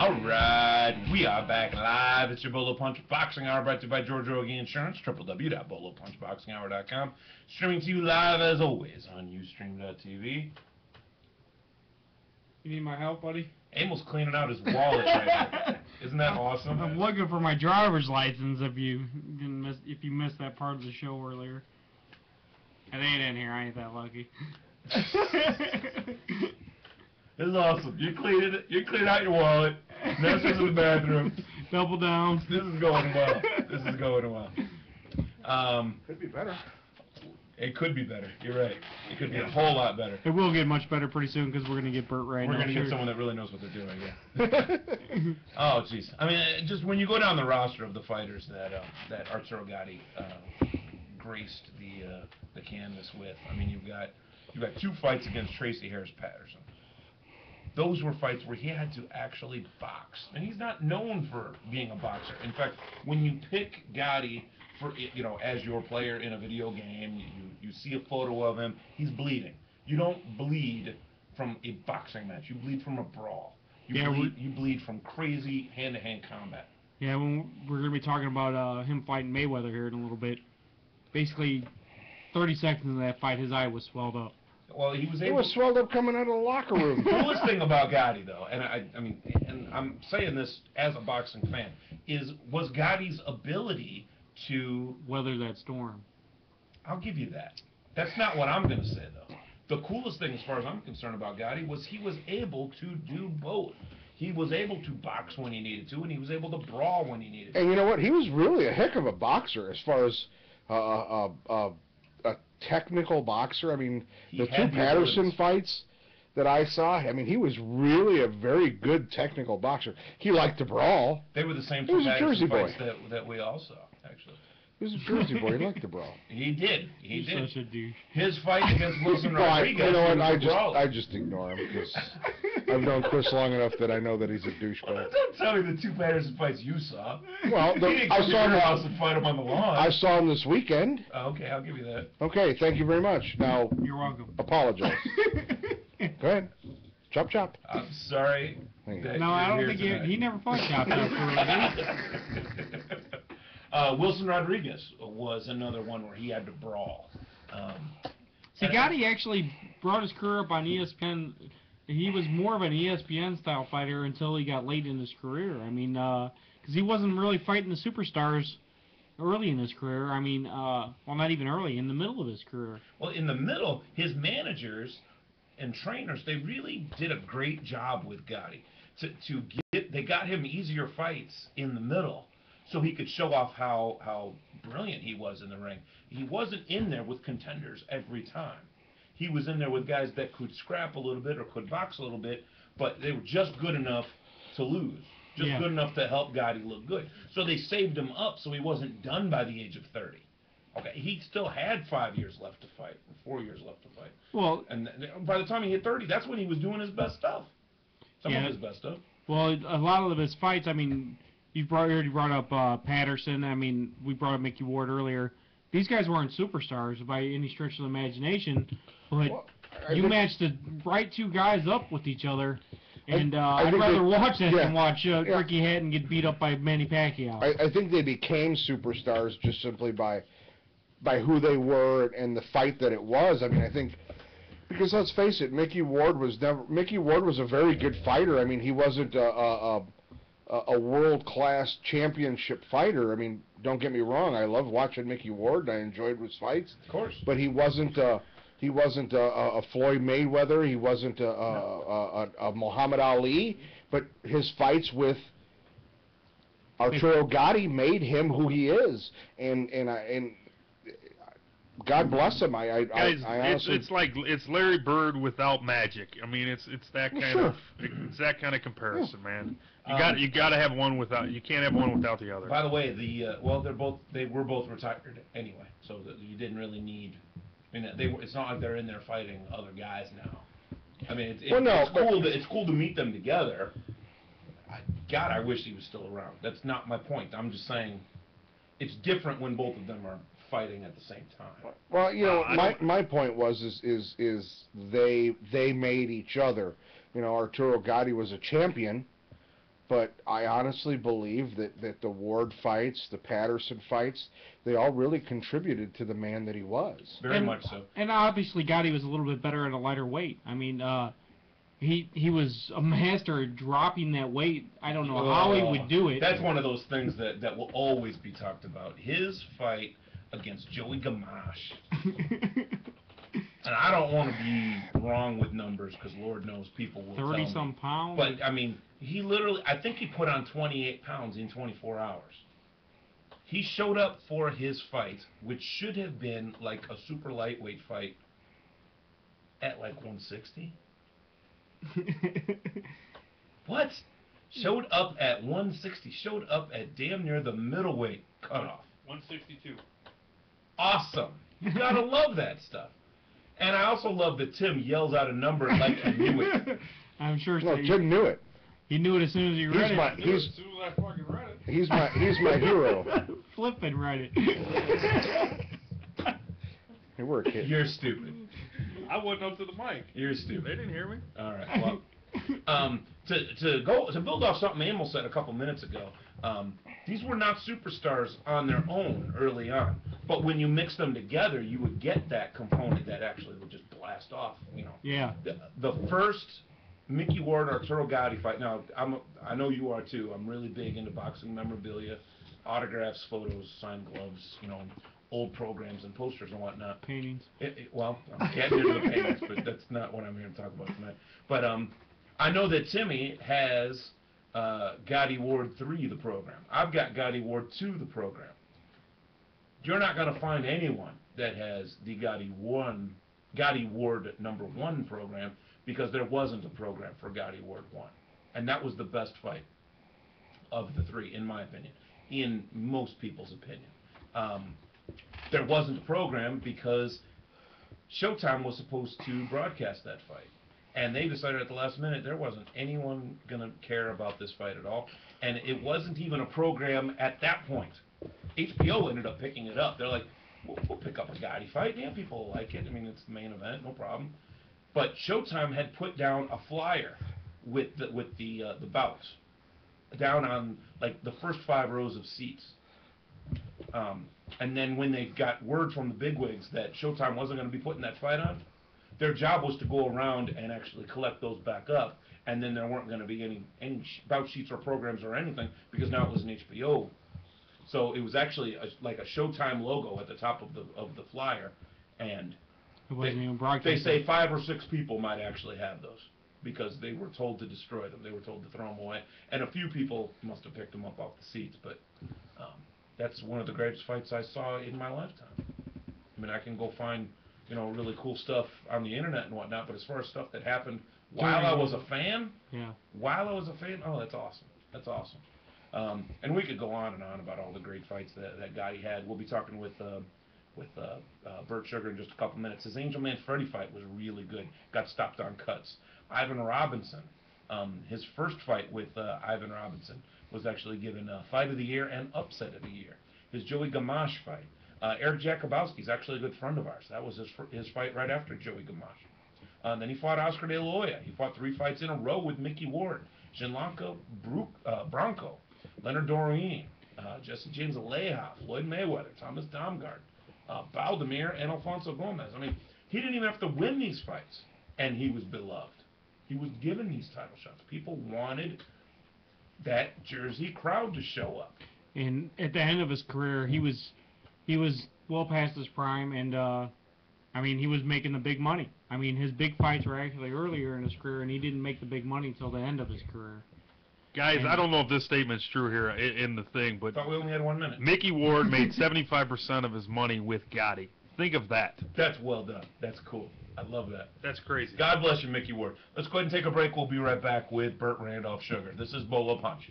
Alright, we are back live. It's your Bolo Punch Boxing Hour brought to you by George Rogie Insurance, www.bolopunchboxinghour.com. Streaming to you live as always on Ustream.tv. You need my help, buddy? Amel's cleaning out his wallet right now. Isn't that awesome? I'm looking for my driver's license if you missed that part of the show earlier. It ain't in here, I ain't that lucky. This is awesome. You cleaned out your wallet. Now it's in the bathroom. Double down. This is going well. This is going well. Could be better. It could be better. You're right. It could be a whole lot better. It will get much better pretty soon because we're going to get Bert right now. We're going to get someone that really knows what they're doing, yeah. Oh, jeez. I mean, just when you go down the roster of the fighters that Arturo Gatti graced the canvas with, I mean, you've got 2 fights against Tracy Harris Patterson. Those were fights where he had to actually box, and he's not known for being a boxer. In fact, when you pick Gatti for, you know, as your player in a video game, you see a photo of him, he's bleeding. You don't bleed from a boxing match. You bleed from a brawl. You bleed from crazy hand-to-hand combat. Yeah, we're going to be talking about him fighting Mayweather here in a little bit. Basically, 30 seconds into that fight, his eye was swelled up. Well, he was swelled up coming out of the locker room. The coolest thing about Gatti, though, and I mean, and I'm saying this as a boxing fan, was Gatti's ability to weather that storm. I'll give you that. That's not what I'm going to say, though. The coolest thing, as far as I'm concerned about Gatti, was he was able to do both. He was able to box when he needed to, and he was able to brawl when he needed to. And you know what? He was really a heck of a boxer as far as a technical boxer. I mean, the 2 Patterson fights that I saw, I mean, he was really a very good technical boxer. He liked to brawl. They were the same 2 Patterson fights that we all saw, actually. He was a Jersey boy. He liked to brawl. He did. He did. Such a douche. His fight against Wilson Rodriguez. You know what? I just ignore him because I've known Chris long enough that I know that he's a douchebag. Well, don't tell me the 2 Patterson fights you saw. Well, I saw him house and fight him on the lawn. I saw him this weekend. Oh, okay, I'll give you that. Okay, thank you very much. Now, you're welcome. Apologize. Go ahead. Chop chop. I'm sorry. No, I don't think he never fought chop chop. Wilson Rodriguez was another one where he had to brawl. See, Gatti actually brought his career up on ESPN. He was more of an ESPN-style fighter until he got late in his career. I mean, because he wasn't really fighting the superstars early in his career. I mean, well, not even early, in the middle of his career. Well, in the middle, his managers and trainers, they really did a great job with Gatti. They got him easier fights in the middle, so he could show off how brilliant he was in the ring. He wasn't in there with contenders every time. He was in there with guys that could scrap a little bit or could box a little bit, but they were just good enough to lose, just good enough to help Gatti look good. So they saved him up so he wasn't done by the age of 30. Okay, he still had 5 years left to fight, or 4 years left to fight. Well, and by the time he hit 30, that's when he was doing his best stuff. Some of his best stuff. Well, a lot of his fights, I mean, you already brought up Patterson. I mean, we brought up Mickey Ward earlier. These guys weren't superstars by any stretch of the imagination, but you matched the right 2 guys up with each other, and I'd rather watch that than watch Ricky Hatton get beat up by Manny Pacquiao. I think they became superstars just simply by who they were and the fight that it was. I mean, I think, because let's face it, Mickey Ward was a very good fighter. I mean, he wasn't a world-class championship fighter. I mean, don't get me wrong, I love watching Mickey Ward, and I enjoyed his fights. Of course. But he wasn't a Floyd Mayweather. He wasn't a Muhammad Ali. But his fights with Arturo Gatti made him who he is, and God bless him. Guys, honestly, it's Larry Bird without magic. I mean, it's that kind of comparison, man. You got to have one without. You can't have one without the other. By the way, they were both retired anyway, so that you didn't really need. I mean, it's not like they're in there fighting other guys now. I mean, it's cool to meet them together. God, I wish he was still around. That's not my point. I'm just saying, it's different when both of them are fighting at the same time. Well, you know, my point was they made each other. You know, Arturo Gatti was a champion, But I honestly believe that the Ward fights, the Patterson fights, they all really contributed to the man that he was. Very much so. And obviously Gatti was a little bit better at a lighter weight. I mean, he was a master at dropping that weight. I don't know how he would do it. That's one of those things that will always be talked about. His fight against Joey Gamache. And I don't want to be wrong with numbers because Lord knows people will tell me. 30-some pounds? But, I mean, he literally, I think he put on 28 pounds in 24 hours. He showed up for his fight, which should have been like a super lightweight fight, at like 160. What? Showed up at 160. Showed up at damn near the middleweight cutoff. 162. Awesome. You gotta love that stuff. And I also love that Tim yells out a number like he knew it. I'm sure. No, Tim knew it. He knew it as soon as he read it. As soon as I fucking read it. He's my hero. Flipping read it. Hey, we're a kid. You're stupid. I wasn't up to the mic. You're stupid. They didn't hear me. All right. Well, to build off something Emil said a couple minutes ago, these were not superstars on their own early on. But when you mix them together, you would get that component that actually would just blast off. You know. Yeah. The first Mickey Ward Arturo Gatti fight. Now I know you are too. I'm really big into boxing memorabilia, autographs, photos, signed gloves. You know, old programs and posters and whatnot. Paintings. Well, I'm getting into the paintings, but that's not what I'm here to talk about tonight. But I know that Timmy has Gatti Ward 3, the program. I've got Gatti Ward 2, the program. You're not going to find anyone that has the Gatti Ward number 1 program because there wasn't a program for Gatti Ward 1. And that was the best fight of the 3, in my opinion, in most people's opinion. There wasn't a program because Showtime was supposed to broadcast that fight. And they decided at the last minute there wasn't anyone going to care about this fight at all. And it wasn't even a program at that point. HBO ended up picking it up. They're like, we'll pick up a Gatti fight. Yeah, people will like it. I mean, it's the main event, no problem. But Showtime had put down a flyer with the bouts down on like the first 5 rows of seats. And then when they got word from the bigwigs that Showtime wasn't going to be putting that fight on, their job was to go around and actually collect those back up, and then there weren't going to be any bout sheets or programs or anything because now it was an HBO. So it was actually like a Showtime logo at the top of the flyer, and it wasn't even broadcast. They say 5 or 6 people might actually have those because they were told to destroy them. They were told to throw them away, and a few people must have picked them up off the seats. But that's one of the greatest fights I saw in my lifetime. I mean, I can go find really cool stuff on the internet and whatnot, but as far as stuff that happened while I was a fan, oh, that's awesome. That's awesome. And we could go on and on about all the great fights that Gatti had. We'll be talking with Bert Sugar in just a couple minutes. His Angel Man Freddy fight was really good. Got stopped on cuts. Ivan Robinson, his first fight with Ivan Robinson was actually given Fight of the Year and Upset of the Year. His Joey Gamache fight. Eric Jakubowski's actually a good friend of ours. That was his fight right after Joey Gamache. Then he fought Oscar De La Hoya. He fought 3 fights in a row with Mickey Ward. Shinlanka Bronco, Leonard Doreen, Jesse James Aleja, Floyd Mayweather, Thomas Domgard, Baldemir, and Alfonso Gomez. I mean, he didn't even have to win these fights, and he was beloved. He was given these title shots. People wanted that Jersey crowd to show up. And at the end of his career, he was well past his prime, and I mean, he was making the big money. I mean, his big fights were actually earlier in his career, and he didn't make the big money until the end of his career. Guys, I don't know if this statement's true here in the thing, but I thought we only had 1 minute. Mickey Ward made 75% of his money with Gatti. Think of that. That's well done. That's cool. I love that. That's crazy. God bless you, Mickey Ward. Let's go ahead and take a break. We'll be right back with Burt Randolph Sugar. This is Bolo Punch.